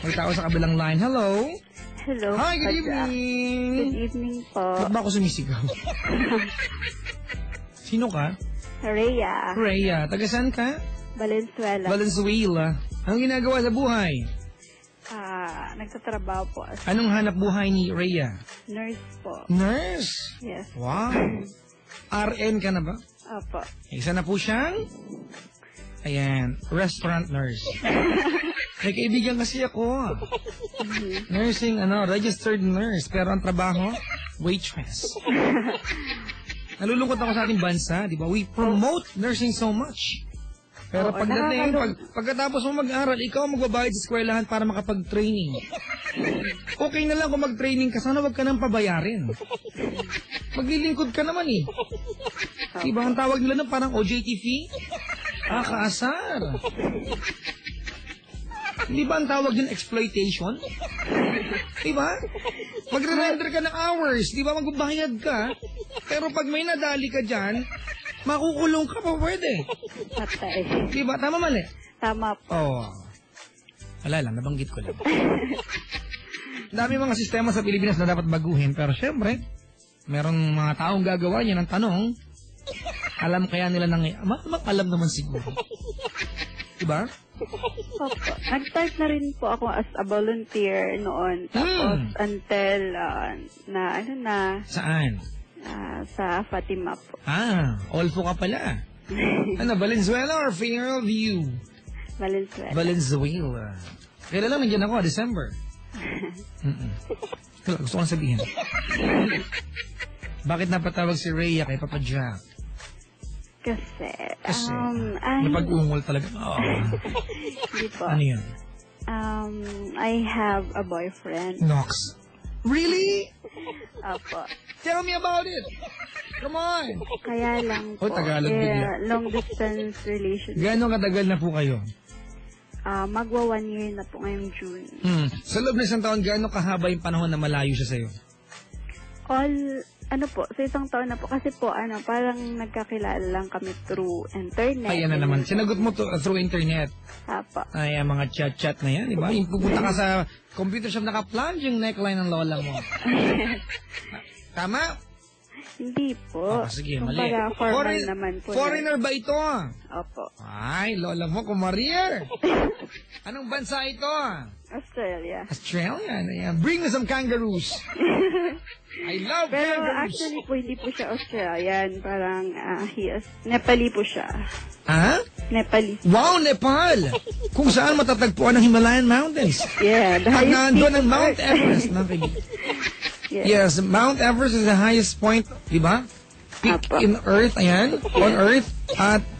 May tao sa kabilang line. Hello? Hello. Hi, good evening. Good evening po. Ba't ba ako sumisigaw? Sino ka? Rhea. Rhea. Taga saan ka? Valenzuela. Valenzuela. Anong ginagawa sa buhay? Nagtatrabaho po. Anong hanap buhay ni Rhea? Nurse po. Nurse? Yes. Wow. RN ka na ba? Opo. Isa na po siyang? Ayan, restaurant nurse. May kaibigan kasi ako. Nursing, registered nurse. Pero ang trabaho, waitress. Nalulungkot ako sa ating bansa, di ba? We promote nursing so much. Pero pagkatapos mo mag-aral, ikaw magbabayad sa eskwelahan para makapag-training. Okay na lang kung mag-training ka, sana wag ka nang pabayarin. Maglilingkod ka naman eh. Diba ang tawag nila ng parang OJT fee? Kaasar. Hindi ba ang tawag din exploitation? Diba? Magre-render ka ng hours, diba? Magbabayad ka. Pero pag may nadali ka dyan, makukulong ka pa pwede. Patay. Diba? Tama mali? Tama po. Oo. Wala lang, nabanggit ko lang. Dami mga sistema sa Pilipinas na dapat baguhin, pero syempre, merong mga taong gagawa niya ng tanong, alam kaya nila nang alam naman siguro. Diba? Opo. Nag-start na rin po ako as a volunteer noon. Tapos until Saan? Sa Fatima po. Olfo ka pala. Valenzuela or Fairview? Valenzuela. Valenzuela. Kailan lang nandiyan ako, December. Gusto ko na sabihin. Bakit napatawag si Rhea kay Papa Jack? Kasi napag-ungol talaga. Hindi po. Ano yun? I have a boyfriend. Nox. Really? Opo. Tell me about it. Come on. Kaya lang po. Tagalog bigla. Long distance relationship. Gano'ng katagal na po kayo? Magwa 1 year na po ngayong June. Sa loob na isang taon, gaano kahaba yung panahon na malayo siya sa'yo? Sa isang taon na po. Kasi po, parang nagkakilala lang kami through internet. Ayan na naman. Sinagot mo through internet. Apa. Ay, mga chat-chat na yan, di ba? Yung pupunta ka sa computer shop, naka-plunge yung neckline ng lola mo. Tama? Hindi po. Sige, mali. Kumbaga, formal naman po. Foreigner ba ito? Opo. Ay, lola mo, kumarier. Anong bansa ito? Australia. Australia? Ayan. Bring me some kangaroos. I love Pero kangaroos. actually po, hindi po siya Australian. Parang, Nepali po siya. Nepali. Wow, Nepal! Kung saan matatagpuan ang Himalayan Mountains. Yeah, the Pag highest nandun peak ang of Mount Earth. Everest. Yes, Mount Everest is the highest point, di ba? Peak Apo. in Earth, ayan, on Earth,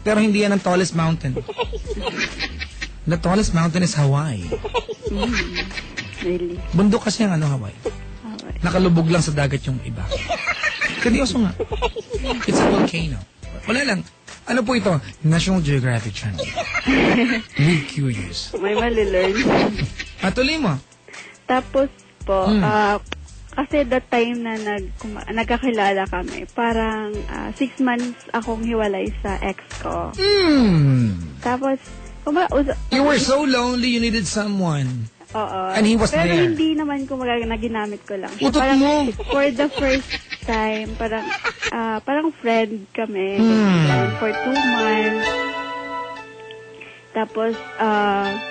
pero hindi yan ang tallest mountain. The tallest mountain is Hawaii. Really? Bundok kasi ang Hawaii. Nakalubog lang sa dagat yung iba. Seryoso nga. It's a volcano. Wala lang. Ano po ito? National Geographic Channel. We're curious. May malilearn. Tuloy mo. Tapos po, kasi that time na nagkakilala kami, parang 6 months akong hiwalay sa ex ko. Tapos, you were so lonely, you needed someone. Oo. And he was Pero there. hindi naman kumaga naginamit ko lang siya. Utot Parang mo. for the first time, parang friend kami. For 2 months. Tapos,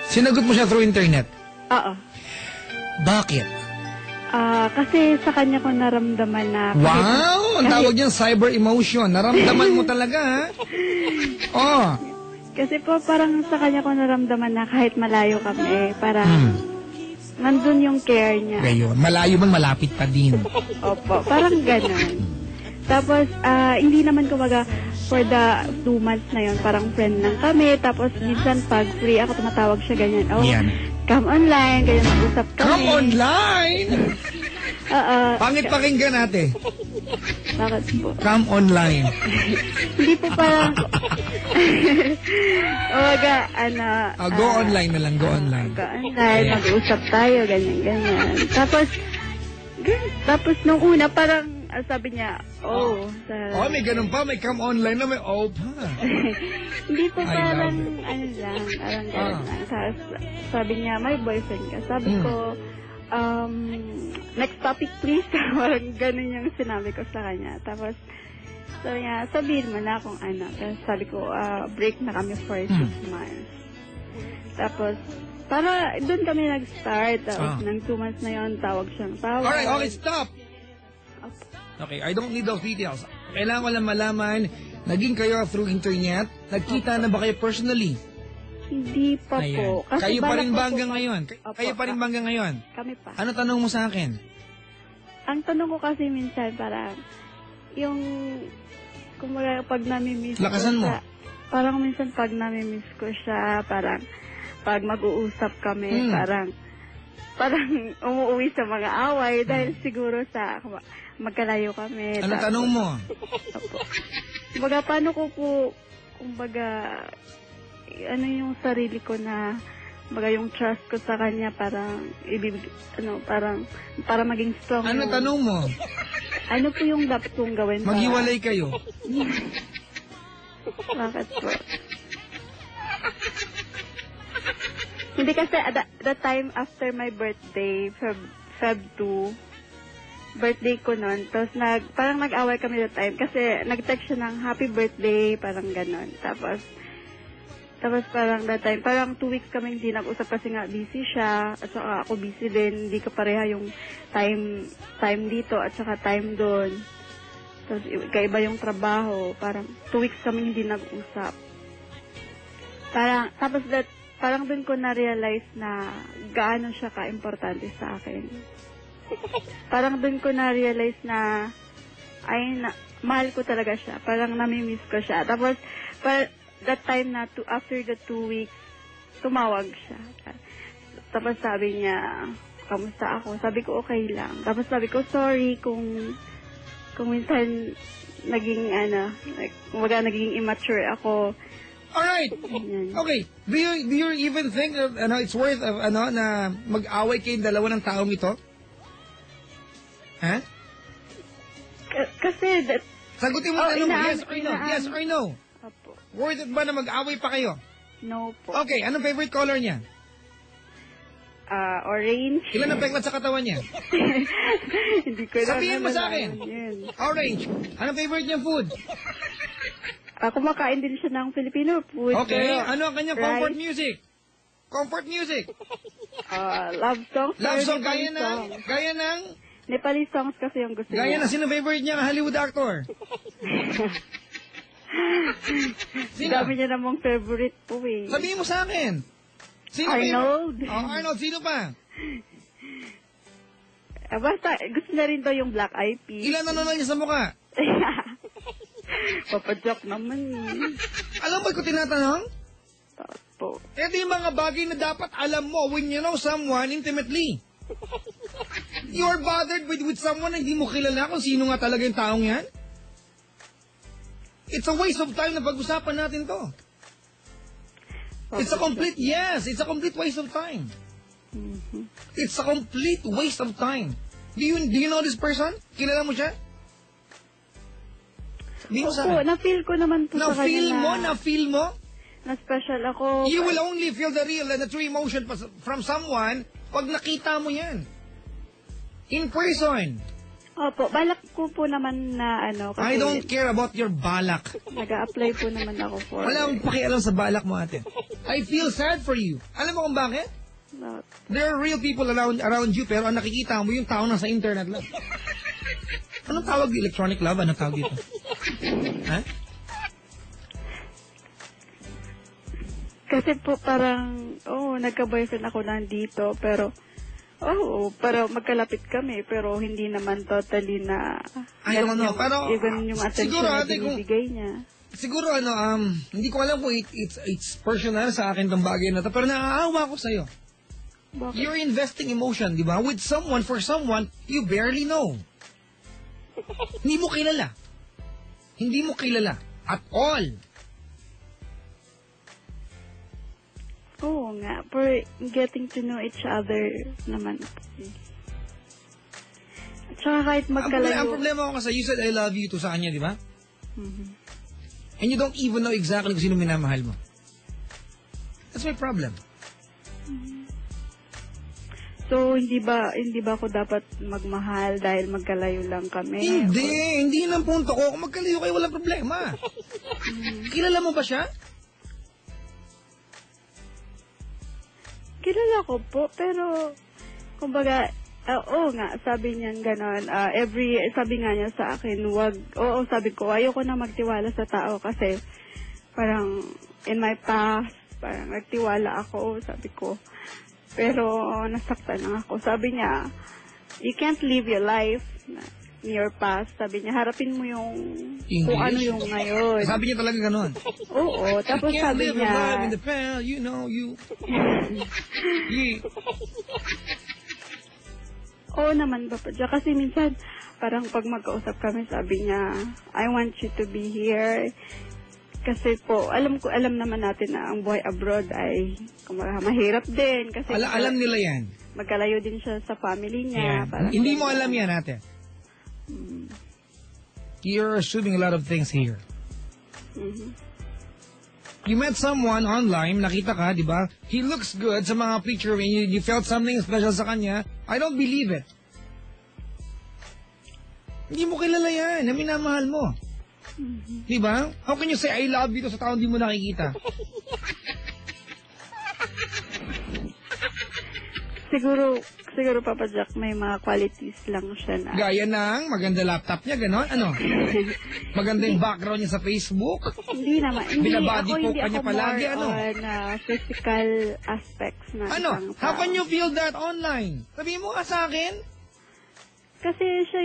Sinagot mo siya through internet? oo. Bakit? Kasi sa kanya ko naramdaman na... Wow! Ang tawag niyang cyber emotion. Naramdaman mo talaga, ha? Kasi po parang sa kanya ko naramdaman na kahit malayo kami, parang nandun yung care niya. Gayon. Malayo man, malapit pa din. Opo, parang ganun. Tapos, hindi naman kumaga for the 2 months na yun, parang friend lang kami. Tapos, minsan pag free ako, tumatawag siya ganyan. Yan. Come online, ganyan, mag-usap kami. Come online? Pangit pakinggan natin. Bakit po? Come online. Hindi po parang... Go online na lang, go online. Go online, mag-usap tayo, ganyan. Tapos nung una, parang sabi niya, may ganun pa. May come online na may pa. Hindi po, I parang, love parang gano'n lang. Tapos, sabi niya, may boyfriend ka. Sabi ko, next topic please. Parang ganun yung sinabi ko sa kanya. Tapos, sabi niya, sabihin mo na kung ano. Tapos sabi ko, break na kami for 6 months. Tapos, para doon kami nag-start. Tapos, ng 2 months na yun, tawag siyang tawag. Alright, okay, stop! Okay, I don't need those details. Kailangan ko lang malaman, naging kayo through internet, nagkita na ba kayo personally? Hindi pa po. Kasi kayo pa rin balak ba ko hanggang po ngayon? Kayo pa rin ba hanggang ngayon? Kami pa. Ano tanong mo sa akin? Ang tanong ko kasi minsan parang, yung, kumbaga pag nami-miss Lakasan mo. siya, parang minsan pag nami-miss ko siya, parang, pag mag-uusap kami, parang umuwi sa mga away dahil siguro sa magkalayo kami. Ano tanong mo? Kumbaga, paano ko po, ano yung sarili ko na, yung trust ko sa kanya, parang, para maging strong. Ano tanong mo? Ano po yung dapat kong gawin? Maghiwalay kayo. Bakit po? Hindi kasi, the time after my birthday, Feb 2, birthday ko nun. Tapos parang nag-away kami that time kasi nag-text siya ng happy birthday, parang ganon. Tapos parang that time, parang 2 weeks kami hindi nag-usap kasi nga busy siya, at saka ako busy din, hindi ka pareha yung time dito at saka time doon. Tapos kaiba yung trabaho, parang 2 weeks kami hindi nag-usap. Parang doon ko na-realize na gaano siya ka-importante sa akin. Parang doon ko na-realize na mahal ko talaga siya. Parang nami-miss ko siya. Tapos, that time na after the 2 weeks, tumawag siya. Tapos sabi niya, kamusta ako? Sabi ko, okay lang. Tapos sabi ko, sorry kung minsan naging naging immature ako. Alright. Okay. Do you even think it's worth na mag-away kayong dalawa ng taong ito? Ha? Kasi sagutin mo tanong mo, yes or no? Yes or no? Opo. Worth it ba na mag-away pa kayo? No po. Okay, anong favorite color niya? Orange. Ilan ang peklat sa katawan niya? Hindi ko alam. Sabihin mo sa akin. Orange. Anong favorite niya food? Kumakain din siya ng Filipino food. Okay, ano ang kanyang comfort music? Comfort music? Love songs. Love song, gaya ng? Nepali songs kasi yung gusto Gaya niya. na, sino favorite niya ng Hollywood actor? Sino? Dami niya namang favorite po eh. Sabihin mo sa akin. Sino Arnold. Arnold, sino pa? Basta, gusto na rin daw yung Black Eyed Peas. Ilan na niya sa mukha? Papadyak naman eh. Alam mo ko tinatanong? Po. Ito yung mga bagay na dapat alam mo when you know someone intimately. You're bothered with someone na hindi mo kilala kung sino nga talaga yung taong yan? It's a waste of time na pag-usapan natin to. It's a complete waste of time. It's a complete waste of time. Do you know this person? Kilala mo siya? Opo, na-feel ko naman po sa kanya Na-feel mo? Na-special ako. You will only feel the real and the true emotion from someone pag nakita mo yan. In person. Opo, balak ko po naman na kasi I don't care about your balak. Nag-a-apply po naman ako for Wala akong pakialam sa balak mo, ate. I feel sad for you. Alam mo kung bakit? There are real people around you pero ang nakikita mo yung tao nasa internet lang. Anong tawag di electronic love? Anong tawag dito? Ha? Kasi po parang, nagka-boyfriend ako nandito, pero magkalapit kami, pero hindi naman totally na, I don't know, pero, even yung attention siguro, na ate, binibigay niya. Siguro, hindi ko alam kung it's personal sa akin tong bagay na to, pero naaawa ko sa'yo. Bakit? You're investing emotion, di ba? With someone, for someone, you barely know. Hindi mo kilala. Hindi mo kilala. At all. Oo nga, for getting to know each other naman. Tsaka kahit Ang magkalayo. problema ko kasi, you said I love you to sa kanya, di ba? Mhm. And you don't even know exactly kung sino minamahal mo. That's my problem. So, hindi ba ako dapat magmahal dahil magkalayo lang kami? Hindi yun ang punto ko. Kung magkalayo kayo, walang problema. Kilala mo ba siya? Kilala ko po, pero, kumbaga, oo nga, sabi niya gano'n, sabi nga niya sa akin, sabi ko, ayoko na magtiwala sa tao kasi, parang, in my past, parang nagtiwala ako, sabi ko, pero nasaktan lang ako. Sabi niya, you can't live your life in your past. Sabi niya, harapin mo yung kung ano yung ngayon. Sabi niya talaga gano'n. Oo, tapos You can't sabi live niya, your life in the past, you know, you... oo naman ba pa? Kasi minsan, parang pag magkausap kami, sabi niya, I want you to be here. Kasi po, alam naman natin na ang buhay abroad ay mahirap din. Kasi Alam nila yan. magkalayo din siya sa family niya. Yan. Hindi mo alam yan, ate. You're assuming a lot of things here. Mhm. You met someone online, nakita ka, di ba? He looks good sa mga picture when you felt something special sa kanya. I don't believe it. Hindi mo kilala yan, na minamahal mo. Di ba? How can you say I love you to sa tao hindi mo nakikita? Siguro Papa Jack, may mga qualities lang siya na. Gaya ng maganda laptop niya, gano'n? Ano? Maganda yung background niya sa Facebook? Hindi naman. Binabody po Hindi kanya ako palagi, more ano? on physical aspects na Ano? isang How tao. can you feel that online? Sabihin mo nga sa akin. Kasi siya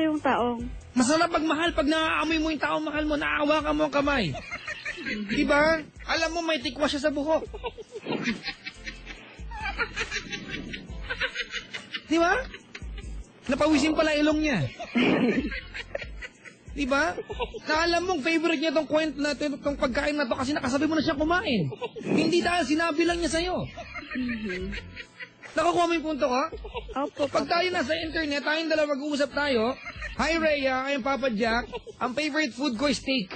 yung taong, Masarap pagmahal pag naaamoy mo yung taong mahal mo, naawa ka mo ang kamay. Diba? Alam mo may tikwa siya sa buhok. Diba? Napawisin pala ilong niya. Diba? Na alam mong favorite niya tong kwento na tong pagkain na to kasi nakasabi mo na siya kumain. Hindi dahil sinabi lang niya sa'yo. Nakakuha mo yung punto ko? opo, Pag tayo nasa internet, tayong dalawa mag-uusap tayo, hi Rhea, I'm Papa Jack, ang favorite food ko is steak.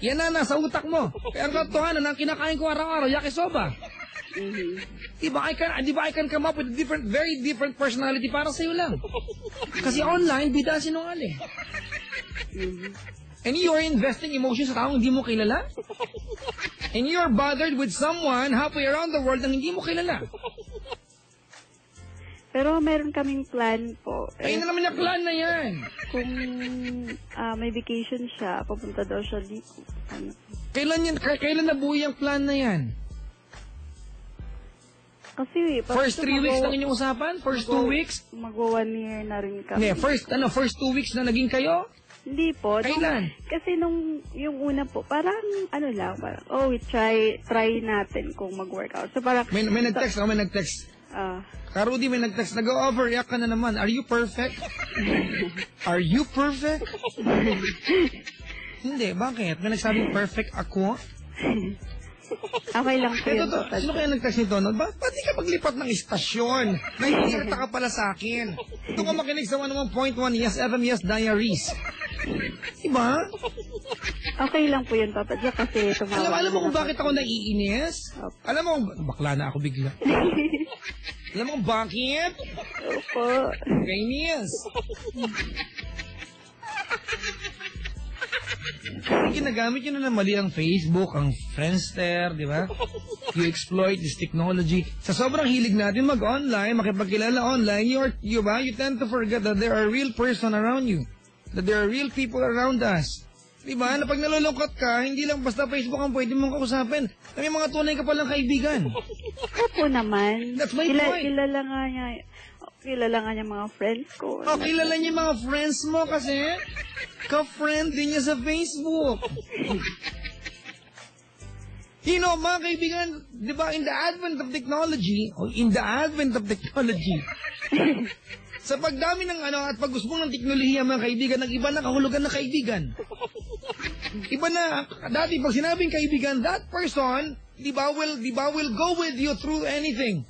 Yan na, nasa utak mo. Kaya ang katotohanan, ang kinakain ko araw-araw, yakisoba. Diba I can come up with a very different personality para sa'yo lang. Kasi online, bida sinungaling. And you're investing emotions sa taong hindi mo kilala? And you're bothered with someone halfway around the world na hindi mo kilala. Pero meron kaming plan po. Ayun na naman yung plan na yan. Kung may vacation siya, papunta daw siya dito. Kailan nabuo yung plan na yan? Kasi, First 3 weeks lang inyong usapan? First 2 weeks? Magwa 1 year na rin kami. Hindi, first 2 weeks na naging kayo? Hindi po. Kailan? Kasi yung una po, parang we try natin kung mag-workout. So parang, May nag-text ako, may nag-text. Karudi, may nag-text, nag-overreact ka na naman. Are you perfect? Are you perfect? Hindi, bakit? May nagsabing perfect ako? okay lang po yun. Sino kaya nag-text nito? Ba't di ka paglipat ng istasyon? Nahihirta ka pala sa akin. Ito ka makinig sa 101.1 Yes FM Yes Diaries. Diba? Okay lang po yun, Papa Jack, kasi tumawa. Alam mo kung bakit ako naiinis? Opo. Alam mo kung bakla na ako bigla. Alam mo kung bakit? Opo. Kainis. Ginagamit nyo na mali ang Facebook, ang Friendster, di ba? You exploit this technology. Sa sobrang hilig natin mag-online, makipagkilala online, you tend to forget that there are real person around you. That there are real people around us. Di ba? Na pag nalulungkot ka, hindi lang basta Facebook ang pwede mong kausapin. May mga tunay ka palang kaibigan. Opo naman. That's my point. Kilala nga niya mga friends ko. Kilala niya mga friends mo kasi ka-friend din niya sa Facebook. You know, mga kaibigan, di ba, in the advent of technology, sa pagdami ng at pag-usbong ng teknolohiya, mga kaibigan, nag-iba na kahulugan ng kaibigan. Iba na, dati pag sinabing kaibigan, that person, di ba, will go with you through anything.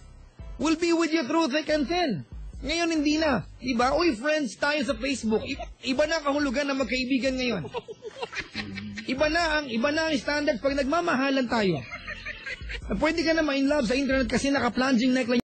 Will be with you through thick and thin. Ngayon hindi na. Diba? Uy, friends tayo sa Facebook. Iba na kahulugan na magkaibigan ngayon. Iba na ang standard pag nagmamahalan tayo. Pwede ka na ma-in love sa internet kasi naka-plunging neckline